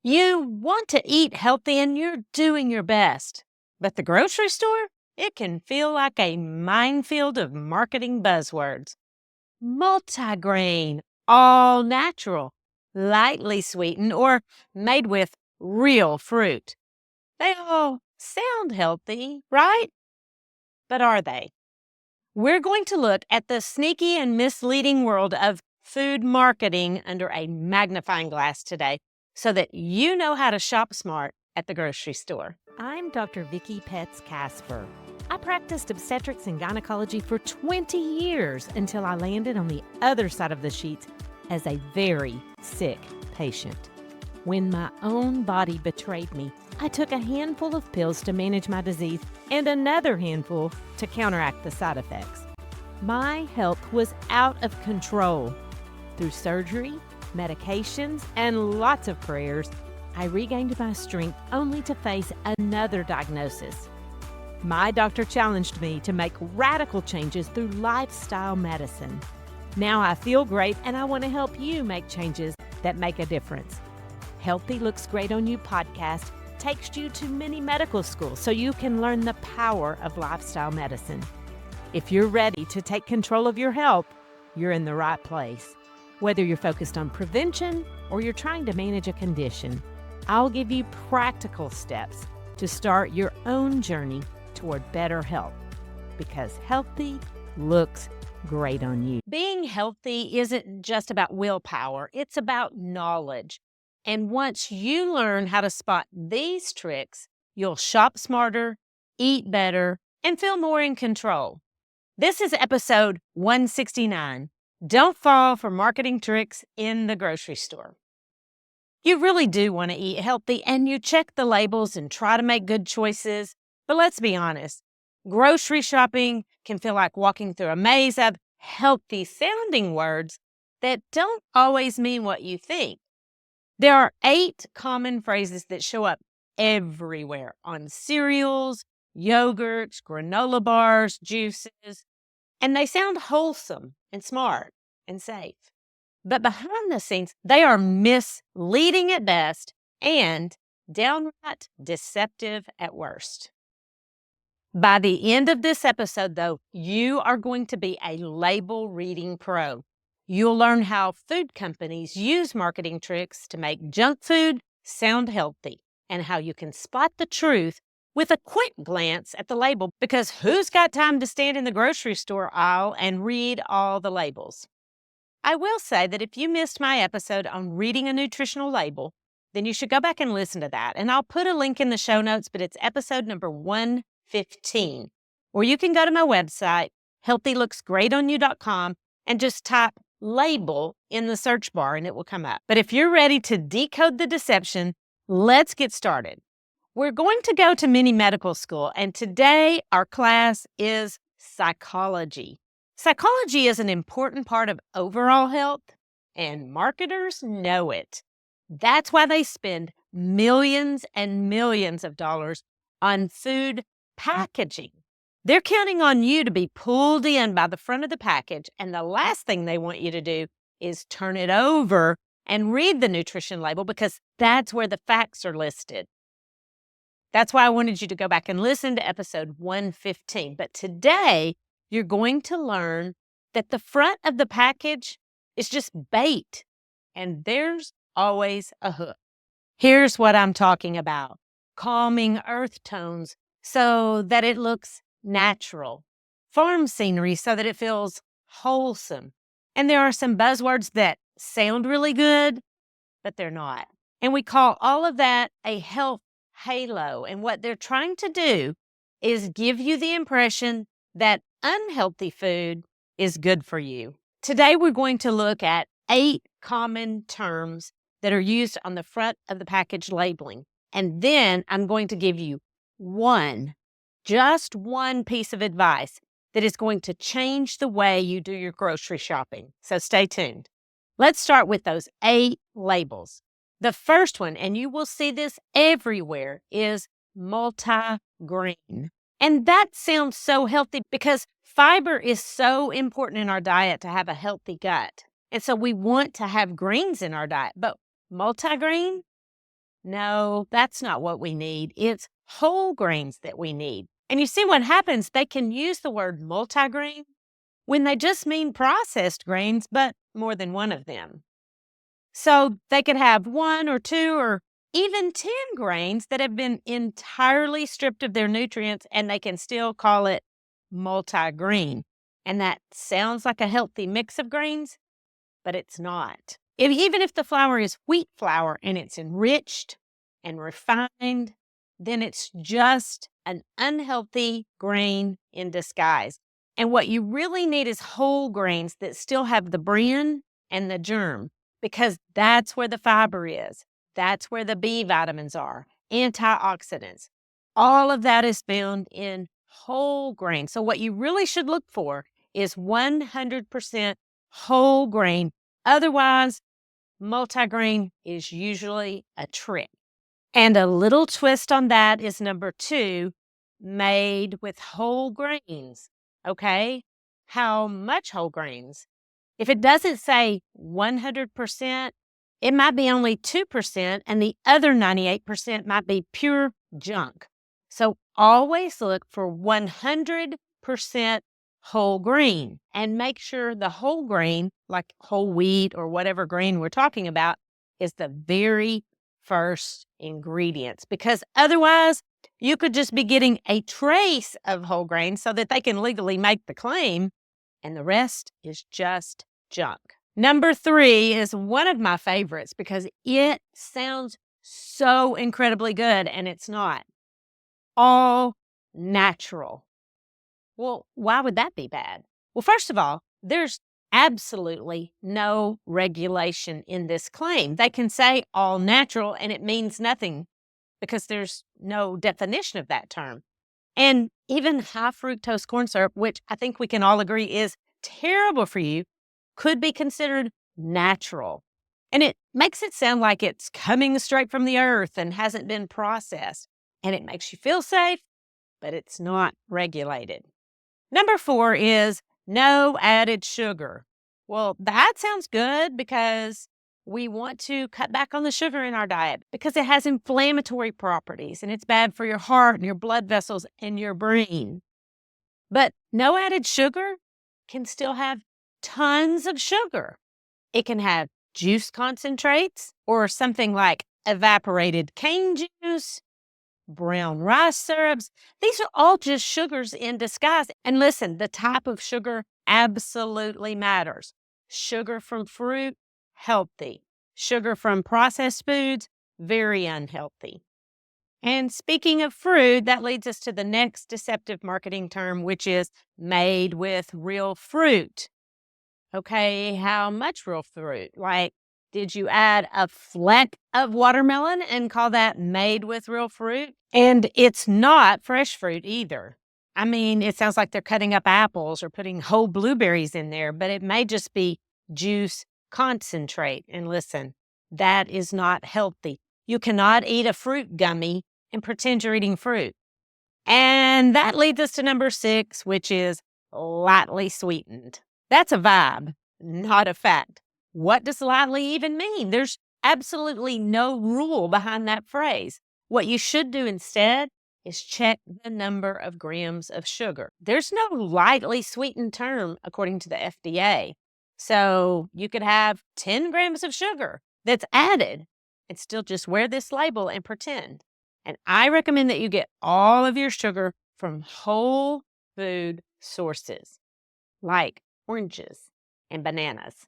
You want to eat healthy and you're doing your best. But the grocery store, it can feel like a minefield of marketing buzzwords. Multigrain, all natural, lightly sweetened, or made with real fruit. They all sound healthy, right? But are they? We're going to look at the sneaky and misleading world of food marketing under a magnifying glass today so that you know how to shop smart at the grocery store. I'm Dr. Vickie Petz Kasper. I practiced obstetrics and gynecology for 20 years until I landed on the other side of the sheets as a very sick patient. When my own body betrayed me, I took a handful of pills to manage my disease and another handful to counteract the side effects. My health was out of control. Through surgery, medications, and lots of prayers, I regained my strength only to face another diagnosis. My doctor challenged me to make radical changes through lifestyle medicine. Now I feel great and I want to help you make changes that make a difference. Healthy Looks Great on You podcast takes you to many medical schools so you can learn the power of lifestyle medicine. If you're ready to take control of your health, you're in the right place. Whether you're focused on prevention or you're trying to manage a condition, I'll give you practical steps to start your own journey toward better health, because healthy looks great on you. Being healthy isn't just about willpower, it's about knowledge. And once you learn how to spot these tricks, you'll shop smarter, eat better, and feel more in control. This is episode 169. Don't fall for marketing tricks in the grocery store. You really do want to eat healthy, and you check the labels and try to make good choices. But let's be honest, grocery shopping can feel like walking through a maze of healthy-sounding words that don't always mean what you think. There are 8 common phrases that show up everywhere on cereals, yogurts, granola bars, juices, and they sound wholesome and smart and safe. But behind the scenes, they are misleading at best and downright deceptive at worst. By the end of this episode, though, you are going to be a label reading pro. You'll learn how food companies use marketing tricks to make junk food sound healthy and how you can spot the truth with a quick glance at the label, because who's got time to stand in the grocery store aisle and read all the labels? I will say that if you missed my episode on reading a nutritional label, then you should go back and listen to that. And I'll put a link in the show notes, but it's episode number 115. Or you can go to my website, healthylooksgreatonyou.com, and just type label in the search bar and it will come up. But if you're ready to decode the deception, let's get started. We're going to go to mini medical school, and today our class is psychology. Psychology is an important part of overall health, and marketers know it. That's why they spend millions and millions of dollars on food packaging. They're counting on you to be pulled in by the front of the package, and the last thing they want you to do is turn it over and read the nutrition label, because that's where the facts are listed. That's why I wanted you to go back and listen to episode 115. But today, you're going to learn that the front of the package is just bait, and there's always a hook. Here's what I'm talking about: calming earth tones so that it looks natural, farm scenery so that it feels wholesome. And there are some buzzwords that sound really good, but they're not. And we call all of that a health halo. And what they're trying to do is give you the impression that unhealthy food is good for you. Today, we're going to look at 8 common terms that are used on the front of the package labeling. And then I'm going to give you just one piece of advice that is going to change the way you do your grocery shopping. So stay tuned. Let's start with those 8 labels. The first one, and you will see this everywhere, is multigrain. And that sounds so healthy because fiber is so important in our diet to have a healthy gut. And so we want to have greens in our diet. But multigrain? No, that's not what we need. It's whole grains that we need. And you see what happens? They can use the word multigrain when they just mean processed grains, but more than one of them. So they could have one or two or even 10 grains that have been entirely stripped of their nutrients, and they can still call it multigrain. And that sounds like a healthy mix of grains, but it's not. Even if the flour is wheat flour and it's enriched and refined, then it's just an unhealthy grain in disguise. And what you really need is whole grains that still have the bran and the germ, because that's where the fiber is. That's where the B vitamins are, antioxidants. All of that is found in whole grain. So what you really should look for is 100% whole grain. Otherwise, multigrain is usually a trick. And a little twist on that is number 2, made with whole grains. Okay? How much whole grains? If it doesn't say 100%, it might be only 2%, and the other 98% might be pure junk. So always look for 100% whole grain, and make sure the whole grain, like whole wheat or whatever grain we're talking about, is the very first ingredients, because otherwise you could just be getting a trace of whole grain so that they can legally make the claim, and the rest is just junk. Number 3 is one of my favorites because it sounds so incredibly good, and it's not. All natural. Well, why would that be bad? Well, first of all, there's absolutely no regulation in this claim. They can say all natural and it means nothing because there's no definition of that term. And even high fructose corn syrup, which I think we can all agree is terrible for you, could be considered natural. And it makes it sound like it's coming straight from the earth and hasn't been processed. And it makes you feel safe, but it's not regulated. Number 4 is no added sugar. Well, that sounds good because we want to cut back on the sugar in our diet because it has inflammatory properties and it's bad for your heart and your blood vessels and your brain. But no added sugar can still have tons of sugar. It can have juice concentrates or something like evaporated cane juice, brown rice syrups. These are all just sugars in disguise. And listen, the type of sugar absolutely matters. Sugar from fruit, healthy. Sugar from processed foods, very unhealthy. And speaking of fruit, that leads us to the next deceptive marketing term, which is made with real fruit. Okay, how much real fruit? Like, did you add a fleck of watermelon and call that made with real fruit? And it's not fresh fruit either. I mean, it sounds like they're cutting up apples or putting whole blueberries in there, but it may just be juice concentrate. And listen, that is not healthy. You cannot eat a fruit gummy and pretend you're eating fruit. And that leads us to number 6, which is lightly sweetened. That's a vibe, not a fact. What does lightly even mean? There's absolutely no rule behind that phrase. What you should do instead is check the number of grams of sugar. There's no lightly sweetened term according to the FDA. So you could have 10 grams of sugar that's added and still just wear this label and pretend. And I recommend that you get all of your sugar from whole food sources like oranges and bananas,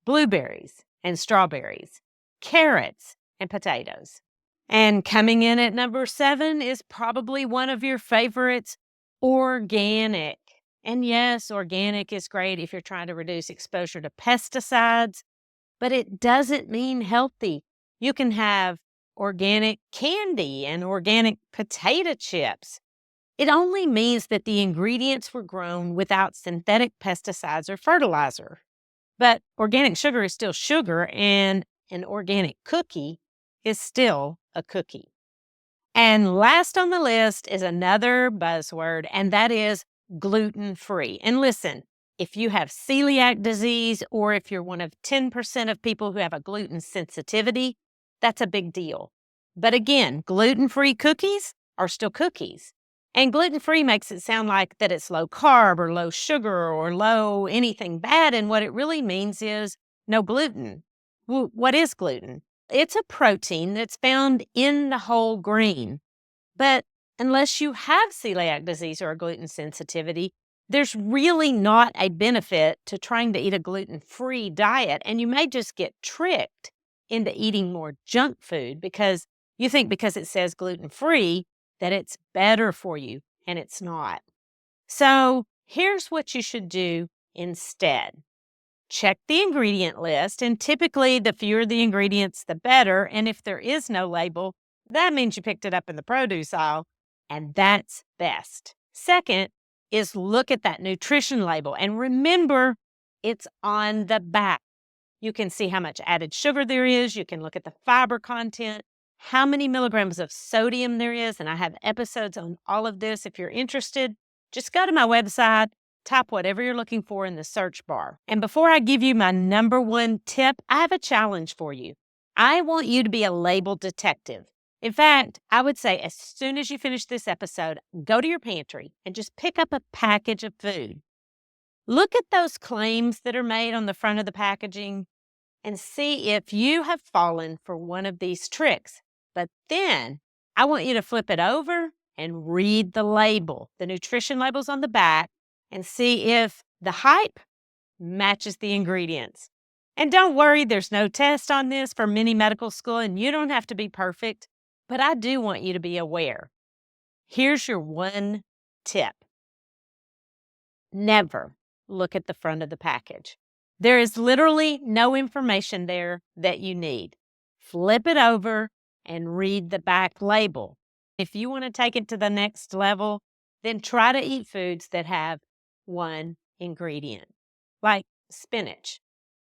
blueberries and strawberries, carrots and potatoes. And coming in at number 7 is probably one of your favorites, organic. And yes, organic is great if you're trying to reduce exposure to pesticides, but it doesn't mean healthy. You can have organic candy and organic potato chips. It only means that the ingredients were grown without synthetic pesticides or fertilizer. But organic sugar is still sugar, and an organic cookie is still a cookie. And last on the list is another buzzword, and that is gluten-free. And listen, if you have celiac disease or if you're one of 10% of people who have a gluten sensitivity, that's a big deal. But again, gluten-free cookies are still cookies. And gluten-free makes it sound like that it's low carb or low sugar or low anything bad. And what it really means is no gluten. What is gluten? It's a protein that's found in the whole grain. But unless you have celiac disease or a gluten sensitivity, there's really not a benefit to trying to eat a gluten-free diet. And you may just get tricked into eating more junk food because you think because it says gluten-free that it's better for you, and it's not. So here's what you should do instead. Check the ingredient list, and typically the fewer the ingredients, the better. And if there is no label, that means you picked it up in the produce aisle, and that's best. Second is look at that nutrition label, and remember it's on the back. You can see how much added sugar there is. You can look at the fiber content, how many milligrams of sodium there is, and I have episodes on all of this. If you're interested, just go to my website, type whatever you're looking for in the search bar. And before I give you my number one tip, I have a challenge for you. I want you to be a label detective. In fact, I would say as soon as you finish this episode, go to your pantry and just pick up a package of food. Look at those claims that are made on the front of the packaging and see if you have fallen for one of these tricks. But then I want you to flip it over and read the label, the nutrition labels on the back, and see if the hype matches the ingredients. And don't worry, there's no test on this for many medical school, and you don't have to be perfect, but I do want you to be aware. Here's your one tip. Never look at the front of the package. There is literally no information there that you need. Flip it over and read the back label. If you want to take it to the next level, then try to eat foods that have one ingredient, like spinach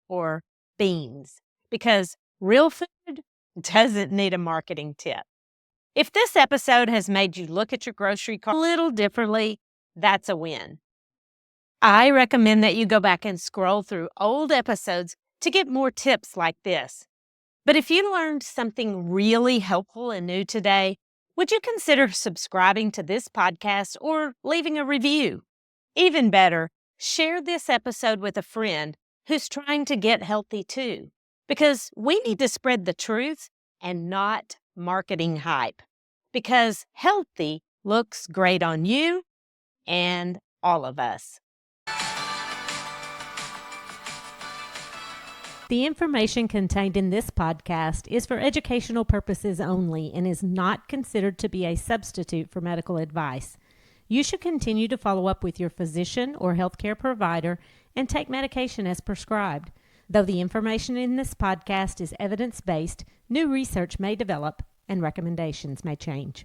or beans, because real food doesn't need a marketing tip. If this episode has made you look at your grocery cart a little differently, that's a win. I recommend that you go back and scroll through old episodes to get more tips like this. But if you learned something really helpful and new today, would you consider subscribing to this podcast or leaving a review? Even better, share this episode with a friend who's trying to get healthy too, because we need to spread the truth and not marketing hype, because healthy looks great on you and all of us. The information contained in this podcast is for educational purposes only and is not considered to be a substitute for medical advice. You should continue to follow up with your physician or healthcare provider and take medication as prescribed. Though the information in this podcast is evidence-based, new research may develop and recommendations may change.